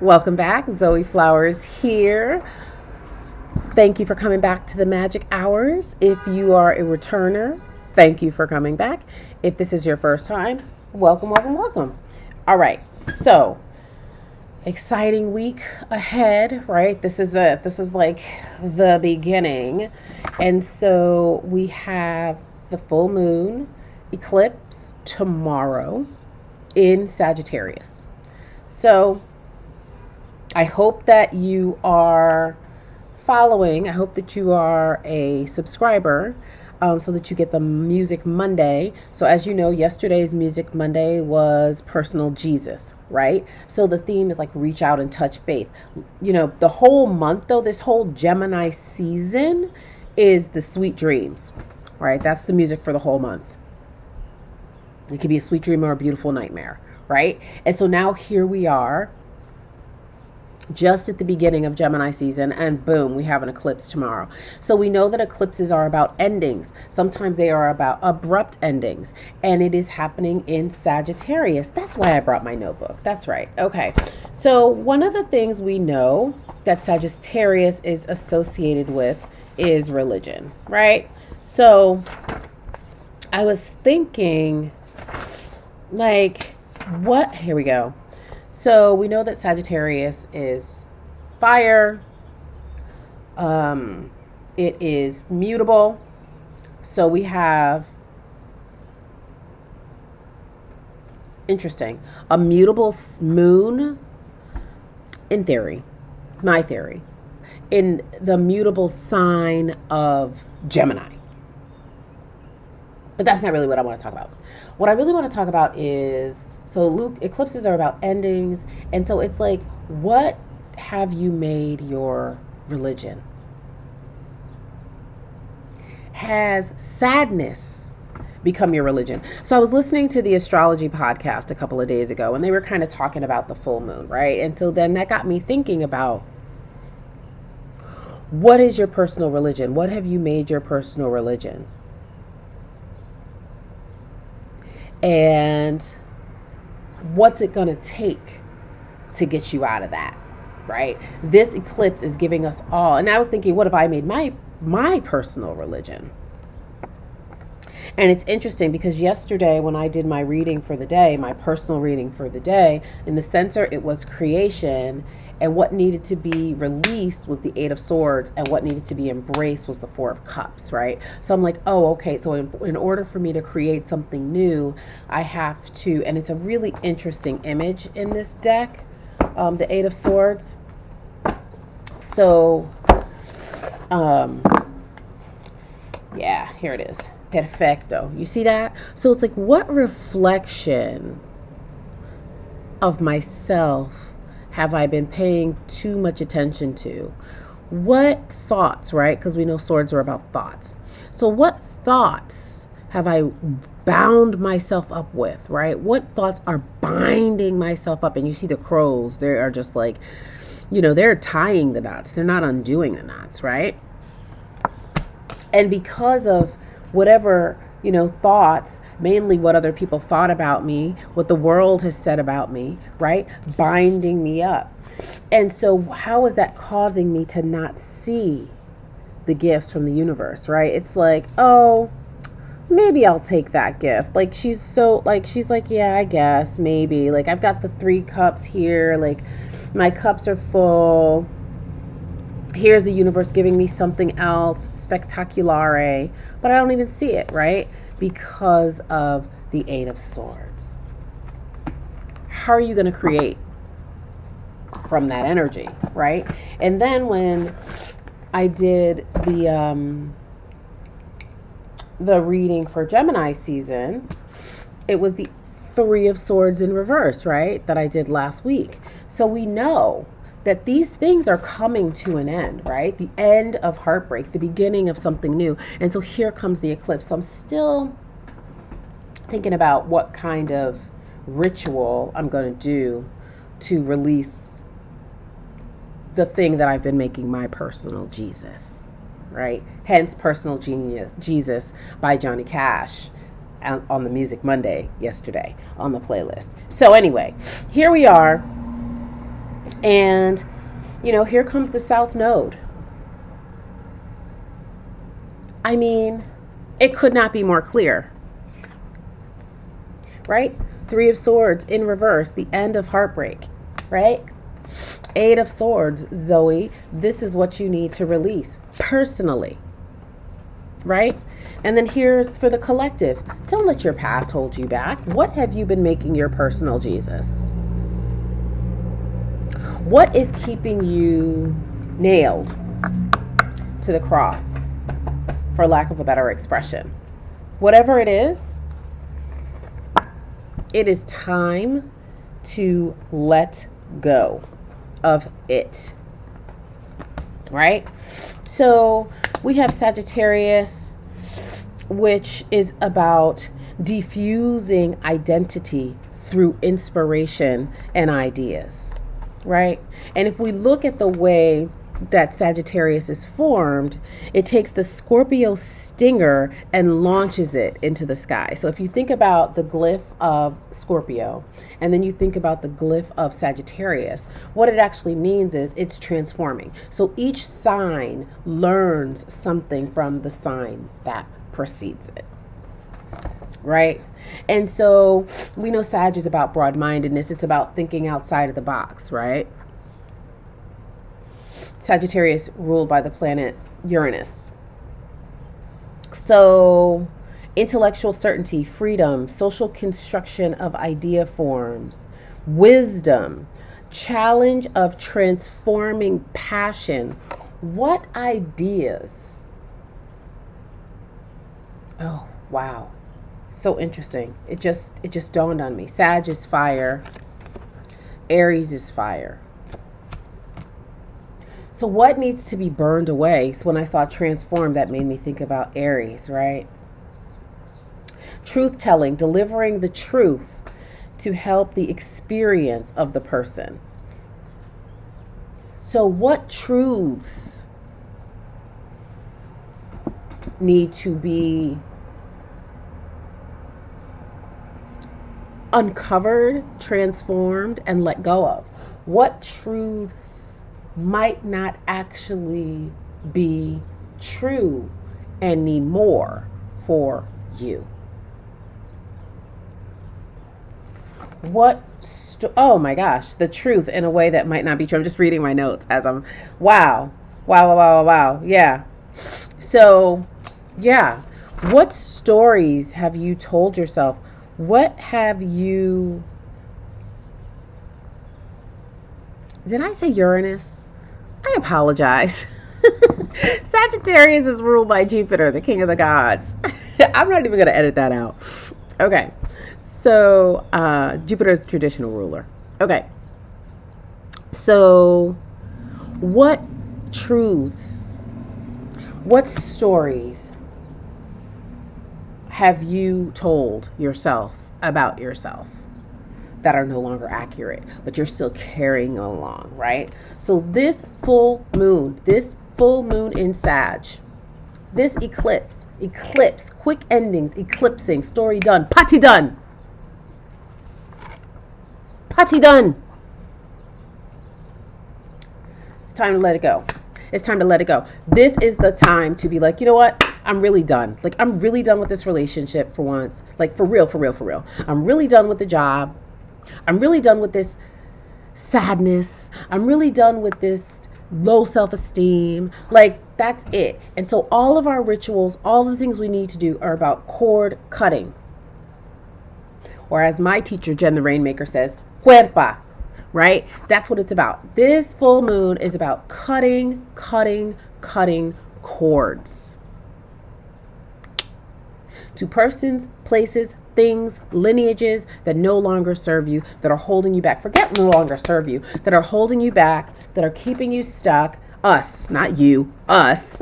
Welcome back. Zoe Flowers here. Thank you for coming back to the Magic Hours. If you are a returner, thank you for coming back. If this is your first time, welcome, welcome, welcome. All right. So, exciting week ahead, right? This is like the beginning. And so, we have the full moon eclipse tomorrow in Sagittarius. So, I hope that you are following. I hope that you are a subscriber so that you get the Music Monday. So, as you know, yesterday's Music Monday was personal Jesus, right? So, the theme is like reach out and touch faith. You know, the whole month, though, this whole Gemini season is the sweet dreams, right? That's the music for the whole month. It could be a sweet dream or a beautiful nightmare, right? And so now here we are just at the beginning of Gemini season, and boom, we have an eclipse tomorrow. So we know that eclipses are about endings. Sometimes they are about abrupt endings, and it is happening in Sagittarius. That's why I brought my notebook. That's right. Okay. So one of the things we know that Sagittarius is associated with is religion, right? So I was thinking, like, what? Here we go. So we know that Sagittarius is fire. It is mutable. So we have, interesting, a mutable moon, in theory, my theory, in the mutable sign of Gemini. But that's not really what I want to talk about. What I really want to talk about is, so eclipses are about endings. And so it's like, what have you made your religion? Has sadness become your religion? So I was listening to the astrology podcast a couple of days ago, and they were kind of talking about the full moon, right? And so then that got me thinking about, what is your personal religion? What have you made your personal religion? And what's it going to take to get you out of that, right? This eclipse is giving us all. And I was thinking, what if I made my personal religion? And it's interesting because yesterday when I did my reading for the day, my personal reading for the day, in the center it was creation, and what needed to be released was the Eight of Swords, and what needed to be embraced was the Four of Cups, right? So I'm like, oh, okay, so in order for me to create something new, I have to, and it's a really interesting image in this deck, the Eight of Swords. So, yeah, here it is. Perfecto. You see that? So it's like, what reflection of myself have I been paying too much attention to? What thoughts, right? Because we know swords are about thoughts. So what thoughts have I bound myself up with, right? What thoughts are binding myself up? And you see the crows, they are just like, you know, they're tying the knots. They're not undoing the knots, right? And because of whatever, you know, thoughts, mainly what other people thought about me, what the world has said about me, right? Binding me up. And so how is that causing me to not see the gifts from the universe, right? It's like, oh, maybe I'll take that gift. Like, she's like, yeah, I guess, maybe. Like, I've got the 3 cups here. Like, my cups are full. Here's the universe giving me something else, spectaculare, but I don't even see it, right? Because of the Eight of Swords. How are you going to create from that energy, right? And then when I did the reading for Gemini season, it was the 3 of Swords in reverse, right? That I did last week. So we know that these things are coming to an end, right? The end of heartbreak, the beginning of something new. And so here comes the eclipse. So I'm still thinking about what kind of ritual I'm going to do to release the thing that I've been making my personal Jesus, right? Hence Personal Genius, Jesus by Johnny Cash on the Music Monday yesterday on the playlist. So anyway, here we are. And, here comes the South Node. I mean, it could not be more clear, right? Three of Swords in reverse, the end of heartbreak, right? Eight of Swords, Zoe, this is what you need to release personally, right? And then here's for the collective. Don't let your past hold you back. What have you been making your personal Jesus? What is keeping you nailed to the cross, for lack of a better expression? Whatever it is time to let go of it, right? So we have Sagittarius, which is about diffusing identity through inspiration and ideas, right? And if we look at the way that Sagittarius is formed, it takes the Scorpio stinger and launches it into the sky. So if you think about the glyph of Scorpio and then you think about the glyph of Sagittarius, what it actually means is it's transforming. So each sign learns something from the sign that precedes it, right? And so we know Sag is about broad-mindedness. It's about thinking outside of the box, right? Sagittarius ruled by the planet Uranus. So intellectual certainty, freedom, social construction of idea forms, wisdom, challenge of transforming passion. What ideas? Oh, wow. So interesting. It just dawned on me. Sag is fire. Aries is fire. So what needs to be burned away? So when I saw transform, that made me think about Aries, right? Truth telling, delivering the truth to help the experience of the person. So what truths need to be uncovered, transformed, and let go of? What truths might not actually be true anymore for you? Oh my gosh, the truth in a way that might not be true. I'm just reading my notes as I'm, wow. Yeah. So, yeah. What stories have you told yourself? What have you... Did I say Uranus? I apologize. Sagittarius is ruled by Jupiter, the king of the gods. I'm not even going to edit that out. Okay. So, Jupiter is the traditional ruler. Okay. So, what truths, what stories have you told yourself about yourself that are no longer accurate, but you're still carrying along, right? So this full moon in Sag, this eclipse, quick endings, eclipsing, story done, party done. It's time to let it go. This is the time to be like, you know what? I'm really done. Like, I'm really done with this relationship for once. Like, for real. I'm really done with the job. I'm really done with this sadness. I'm really done with this low self-esteem. Like, that's it. And so all of our rituals, all the things we need to do are about cord cutting. Or as my teacher, Jen the Rainmaker, says, cuerpa, right? That's what it's about. This full moon is about cutting cords. To persons, places, things, lineages that no longer serve you, that are holding you back. Forget no longer serve you, that are holding you back, that are keeping you stuck. Us, not you, us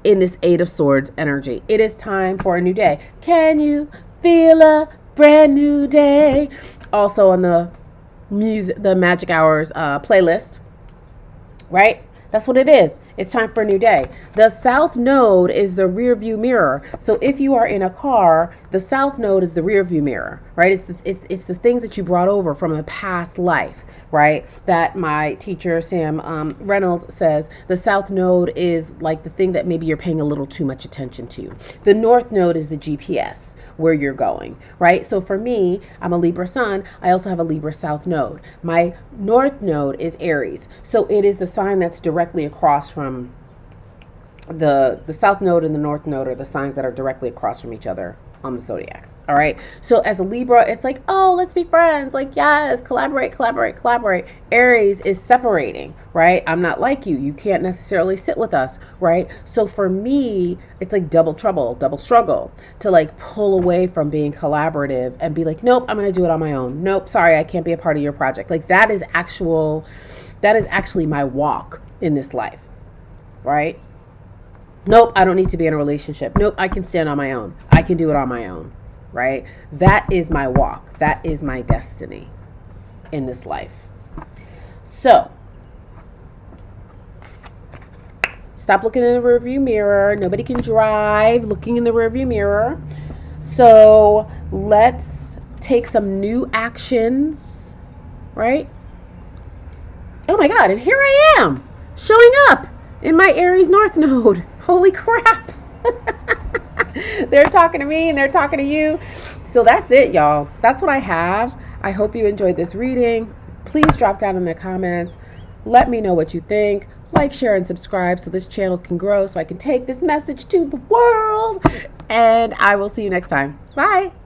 in this Eight of Swords energy. It is time for a new day. Can you feel a brand new day? Also on the Magic Hours playlist, right? That's what it is. It's time for a new day. The south node is the rear view mirror. So if you are in a car, the south node is the rear view mirror, right? It's the things that you brought over from a past life, right? That my teacher, Sam Reynolds, says the south node is like the thing that maybe you're paying a little too much attention to. The north node is the GPS, where you're going, right? So for me, I'm a Libra sun. I also have a Libra south node. My north node is Aries. So it is the sign that's directly across from the south node and the north node are the signs that are directly across from each other on the zodiac. All right. So as a Libra, it's like, oh, let's be friends. Like, yes, collaborate, collaborate, collaborate. Aries is separating, right? I'm not like you. You can't necessarily sit with us, right? So for me, it's like double trouble, double struggle to like pull away from being collaborative and be like, nope, I'm going to do it on my own. Nope, sorry, I can't be a part of your project. Like that is actually my walk in this life, right? Nope, I don't need to be in a relationship. Nope, I can stand on my own. I can do it on my own, right? That is my walk. That is my destiny in this life. So, stop looking in the rearview mirror. Nobody can drive looking in the rearview mirror. So, let's take some new actions, right? Oh my God, and here I am, showing up in my Aries North Node. Holy crap. They're talking to me and they're talking to you. So that's it, y'all. That's what I have. I hope you enjoyed this reading. Please drop down in the comments. Let me know what you think. Like, share, and subscribe so this channel can grow so I can take this message to the world. And I will see you next time. Bye.